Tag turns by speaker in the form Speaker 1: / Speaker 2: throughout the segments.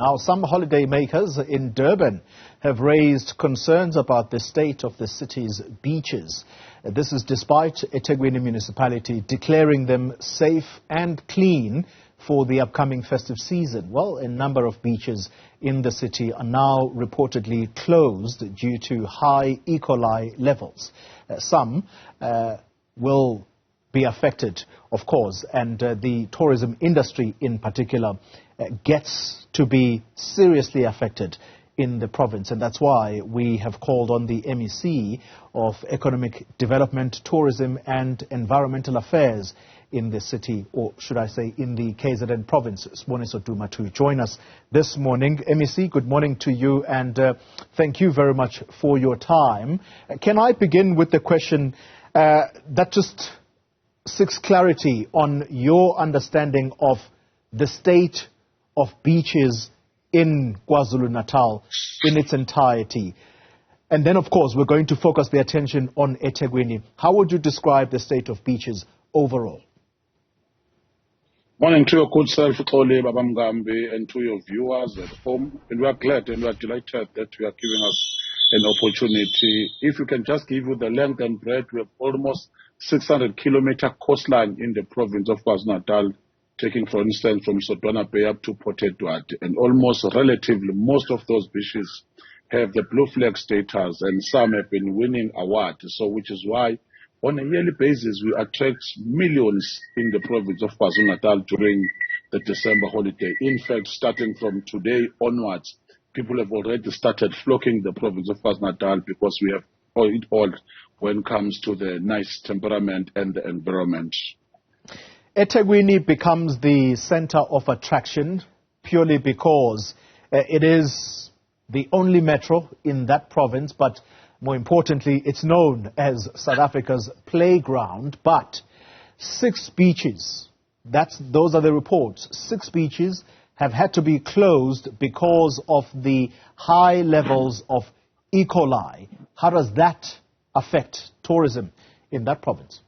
Speaker 1: Now, some holidaymakers in Durban have raised concerns about the state of the city's beaches. This is despite eThekwini municipality declaring them safe and clean for the upcoming festive season. Well, a number of beaches in the city are now reportedly closed due to high E. coli levels. Some will be affected, of course, and the tourism industry in particular gets to be seriously affected in the province, and that's why we have called on the MEC of Economic Development, Tourism and Environmental Affairs in the city, or should I say in the KZN province, Siboniso Duma, to join us this morning. MEC, good morning to you, and thank you very much for your time. Can I begin with the question that just seeks clarity on your understanding of the state of beaches in KwaZulu-Natal in its entirety? And then, of course, we're going to focus the attention on eThekwini. How would you describe the state of beaches overall?
Speaker 2: Morning to your good self, Xoli Mngambi, and to your viewers at home. And we are glad and we are delighted that you are giving us an opportunity. If you can just give you the length and breadth, we have almost 600-kilometer coastline in the province of KwaZulu-Natal, taking, for instance, from Sotwana Bay up to Port Edward. And almost relatively, most of those beaches have the blue flag status, and some have been winning awards. So, which is why, on a yearly basis, we attract millions in the province of KwaZulu-Natal during the December holiday. In fact, starting from today onwards, people have already started flocking the province of KwaZulu-Natal because we have it all when it comes to the nice temperament and the environment.
Speaker 1: eThekwini becomes the center of attraction purely because it is the only metro in that province, but more importantly, it's known as South Africa's playground. But 6 beaches, those are the reports, 6 beaches have had to be closed because of the high levels of E. coli. How does that affect tourism in that province?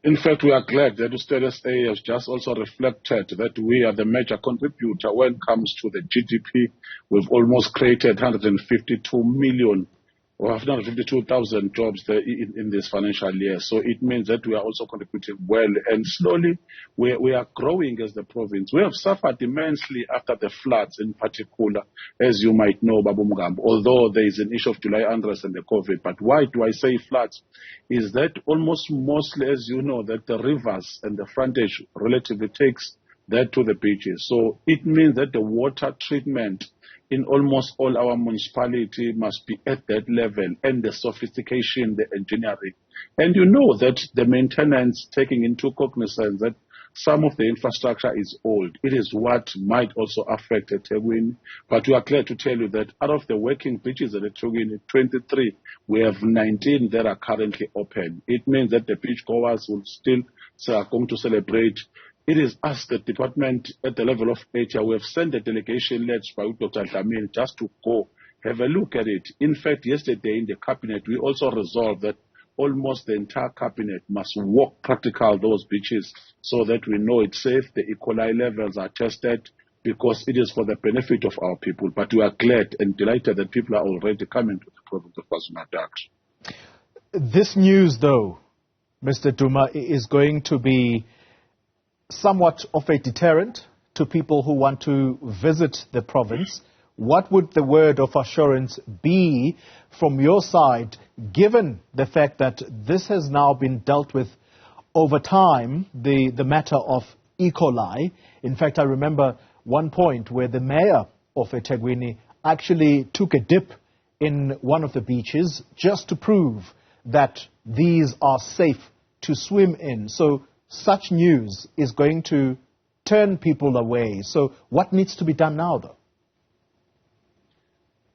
Speaker 2: In fact, we are glad that the Status A has just also reflected that we are the major contributor when it comes to the GDP. We've almost created 152,000 jobs there in this financial year. So it means that we are also contributing well, and slowly we are growing as the province. We have suffered immensely after the floods in particular, as you might know, Babu Mngambi, although there is an issue of July unrest and the COVID. But why do I say floods? Is that mostly, as you know, that the rivers and the frontage relatively takes that to the beaches. So it means that the water treatment in almost all our municipality must be at that level, and the sophistication, the engineering. And you know that the maintenance, taking into cognizance that some of the infrastructure is old, it is what might also affect eThekwini. But we are glad to tell you that out of the working beaches at eThekwini, 23, we have 19 that are currently open. It means that the beachgoers will still are going to celebrate. It is us, the department, at the level of ATIA. We have sent a delegation led by Dr. Dlamini just to go have a look at it. In fact, yesterday in the cabinet, we also resolved that almost the entire cabinet must walk practical those beaches so that we know it's safe, the E. coli levels are tested, because it is for the benefit of our people. But we are glad and delighted that people are already coming to the province of KwaZulu-Natal.
Speaker 1: This news, though, Mr. Duma, is going to be somewhat of a deterrent to people who want to visit the province. What would the word of assurance be from your side, given the fact that this has now been dealt with over time, the matter of E. coli? In fact, I remember one point where the mayor of eThekwini actually took a dip in one of the beaches just to prove that these are safe to swim in. So such news is going to turn people away. So what needs to be done now, though?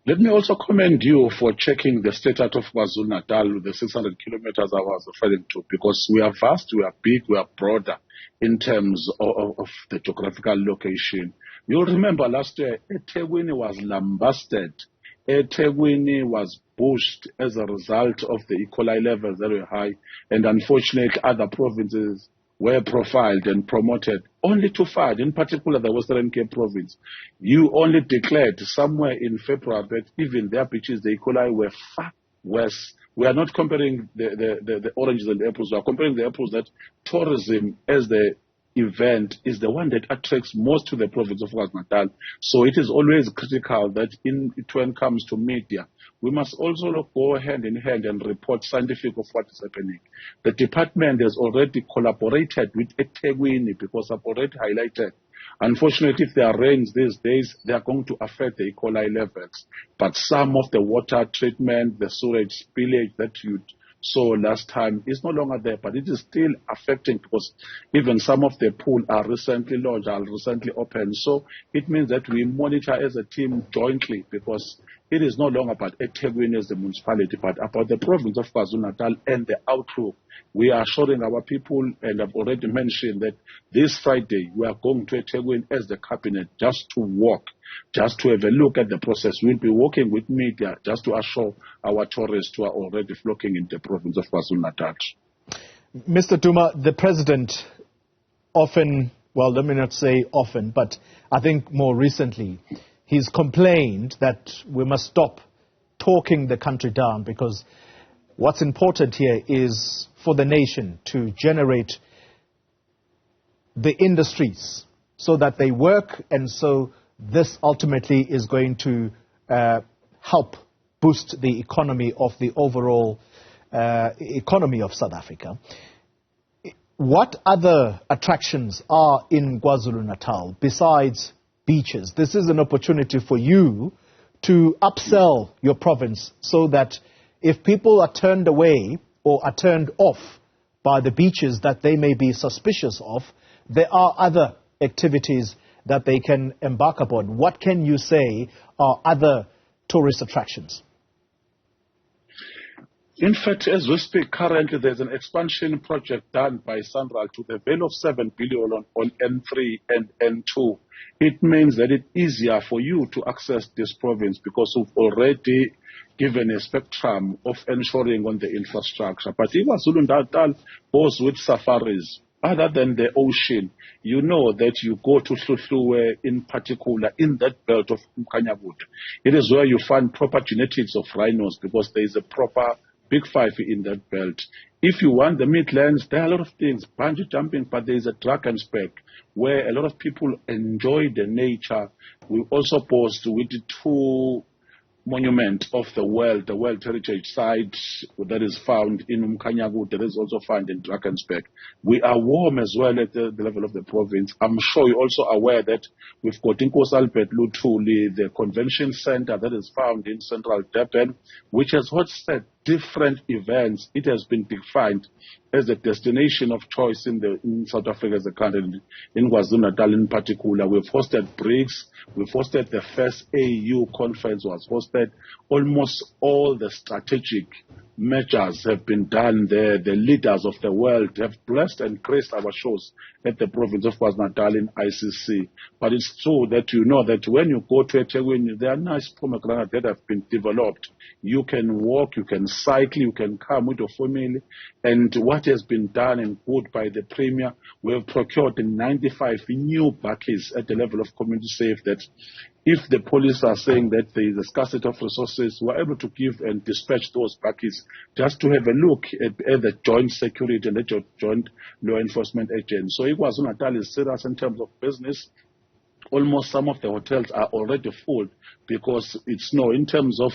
Speaker 2: Let me also commend you for checking the status of KwaZulu-Natal with the 600 kilometers I was referring to, because we are vast, we are big, we are broader in terms of the geographical location. You'll remember last year, eThekwini was lambasted. eThekwini was pushed as a result of the E. coli levels that were high, and unfortunately other provinces were profiled and promoted, only to find, in particular the Western Cape province. You only declared somewhere in February that even their beaches, the E. coli, were far worse. We are not comparing the oranges and the apples. We are comparing the apples that tourism as the event is the one that attracts most to the province of KwaZulu-Natal. So it is always critical that when it comes to media, we must also go hand in hand and report scientific of what is happening. The department has already collaborated with eThekwini because I've already highlighted. Unfortunately, if there are rains these days, they are going to affect the E. coli levels. But some of the water treatment, the sewage spillage that you saw last time is no longer there, but it is still affecting because even some of the pools are recently launched, are recently opened. So it means that we monitor as a team jointly because it is no longer about eThekwini as the municipality, but about the province of KwaZulu-Natal and the outlook. We are assuring our people, and I've already mentioned that this Friday we are going to eThekwini as the cabinet just to walk, just to have a look at the process. We'll be working with media just to assure our tourists who are already flocking in the province of KwaZulu-Natal.
Speaker 1: Mr. Duma, the president often, well, let me not say often, but I think more recently, he's complained that we must stop talking the country down because what's important here is for the nation to generate the industries so that they work, and so this ultimately is going to help boost the economy of the overall economy of South Africa. What other attractions are in KwaZulu-Natal besides beaches? This is an opportunity for you to upsell your province so that if people are turned away or are turned off by the beaches that they may be suspicious of, there are other activities that they can embark upon. What can you say are other tourist attractions?
Speaker 2: In fact, as we speak, currently there's an expansion project done by Sanral to the value of 7 billion on N3 and N2. It means that it's easier for you to access this province because we've already given a spectrum of ensuring on the infrastructure. But if KwaZulu-Natal goes with safaris, other than the ocean, you know that you go to Hluhluwe in particular, in that belt of Mkanyabut. It is where you find proper genetics of rhinos because there is a proper Big Five in that belt. If you want the Midlands, there are a lot of things, bungee jumping, but there is a Drakensberg where a lot of people enjoy the nature. We also post with the two monument of the World Heritage Site that is found in Umkhanyagut, that is also found in Drakensberg. We are warm as well at the level of the province. I'm sure you're also aware that we've got Inkosi Albert Luthuli, the convention center that is found in central Durban, which has hosted different events. It has been defined as a destination of choice in South Africa as a country, in KwaZulu-Natal in particular. We've hosted BRICS, we've hosted the first AU conference was hosted. Almost all the strategic measures have been done there. The leaders of the world have blessed and graced our shows at the province of KwaZulu-Natal in ICC. But it's true that you know that when you go to eThekwini, there are nice pomegranates that have been developed. You can walk, you can cycle, you can come with your family. And what has been done and good by the Premier, we have procured 95 new buckets at the level of community safe that if the police are saying that there is a scarcity of resources, we're able to give and dispatch those buckets just to have a look at the joint security and the joint law enforcement agents. So KwaZulu-Natal is serious in terms of business. Almost some of the hotels are already full because it's in terms of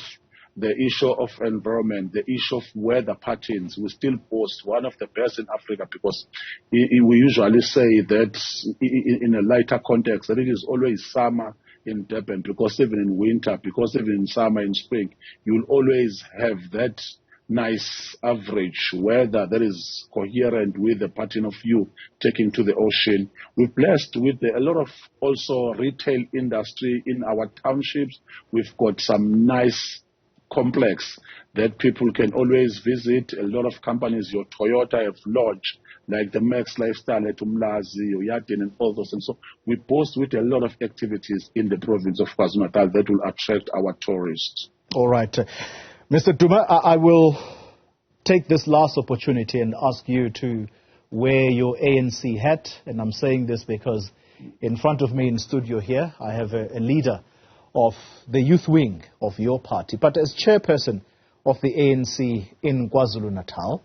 Speaker 2: the issue of environment, the issue of weather patterns. We still boast one of the best in Africa because we usually say that in a lighter context that it is always summer in Durban, because even in winter, because even in summer and spring, you'll always have that nice average weather that is coherent with the pattern of you taking to the ocean. We're blessed with a lot of also retail industry in our townships. We've got some nice complex that people can always visit. A lot of companies, your Toyota have launched, like the Max Lifestyle at Umlazi, Yadin, and all those. And so we boast with a lot of activities in the province of KwaZulu-Natal that will attract our tourists.
Speaker 1: All right. Mr. Duma, I will take this last opportunity and ask you to wear your ANC hat, and I'm saying this because in front of me in studio here, I have a leader of the youth wing of your party, but as chairperson of the ANC in KwaZulu-Natal,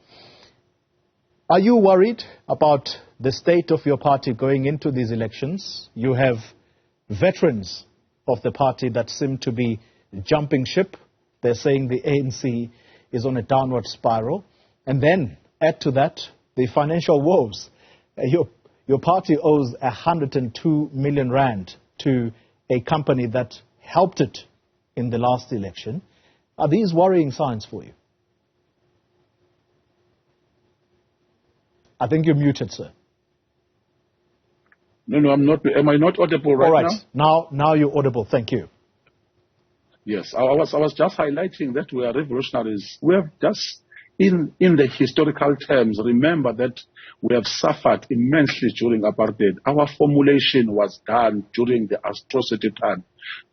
Speaker 1: are you worried about the state of your party going into these elections? You have veterans of the party that seem to be jumping ship. They're saying the ANC is on a downward spiral. And then add to that the financial woes. Your party owes 102 million rand to a company that helped it in the last election. Are these worrying signs for you? I think you're muted, sir.
Speaker 2: No, I'm not. Am I not audible right now?
Speaker 1: All right. Now you're audible. Thank you.
Speaker 2: Yes, I was just highlighting that we are revolutionaries. We have just, in the historical terms, remember that we have suffered immensely during apartheid. Our formulation was done during the atrocity time.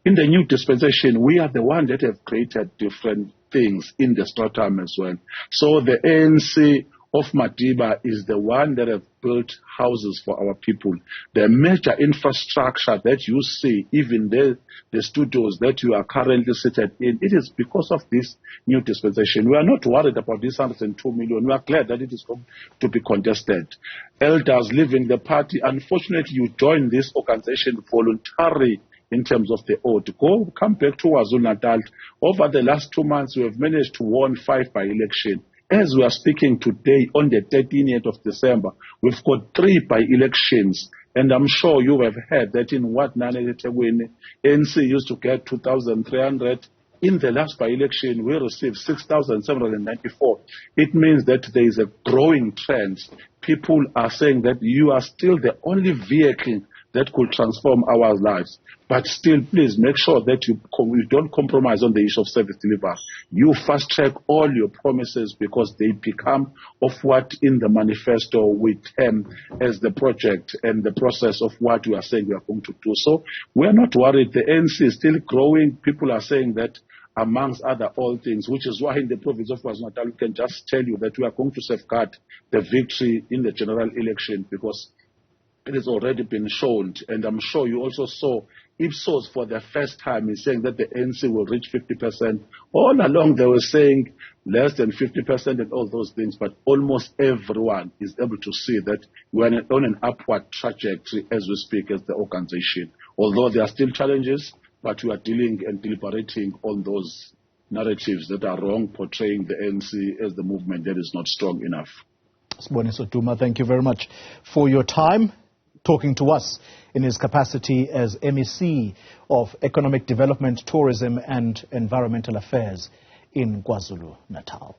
Speaker 2: In the new dispensation, we are the ones that have created different things in the stratum as well. So the ANC of Madiba is the one that have built houses for our people. The major infrastructure that you see, even the studios that you are currently seated in, it is because of this new dispensation. We are not worried about this 102 million. We are glad that it is going to be contested. Elders leaving the party, unfortunately, you joined this organization voluntarily in terms of the oath. Come back to KwaZulu-Natal. Over the last 2 months, we have managed to win 5 by-election. As we are speaking today, on the 13th of December, we've got 3 by-elections. And I'm sure you have heard that in what eThekwini, ANC used to get 2,300. In the last by-election, we received 6,794. It means that there is a growing trend. People are saying that you are still the only vehicle that could transform our lives. But still, please make sure that you don't compromise on the issue of service delivery. You fast track all your promises because they become of what in the manifesto we term as the project and the process of what we are saying we are going to do. So we are not worried. The ANC is still growing. People are saying that amongst other all things, which is why in the province of KwaZulu-Natal, we can just tell you that we are going to safeguard the victory in the general election because it has already been shown, and I'm sure you also saw Ipsos for the first time is saying that the ANC will reach 50%. All along they were saying less than 50% and all those things, but almost everyone is able to see that we're on an upward trajectory as we speak as the organization. Although there are still challenges, but we are dealing and deliberating on those narratives that are wrong, portraying the ANC as the movement that is not strong enough.
Speaker 1: Siboniso Duma, thank you very much for your time, talking to us in his capacity as MEC of Economic Development, Tourism and Environmental Affairs in KwaZulu-Natal.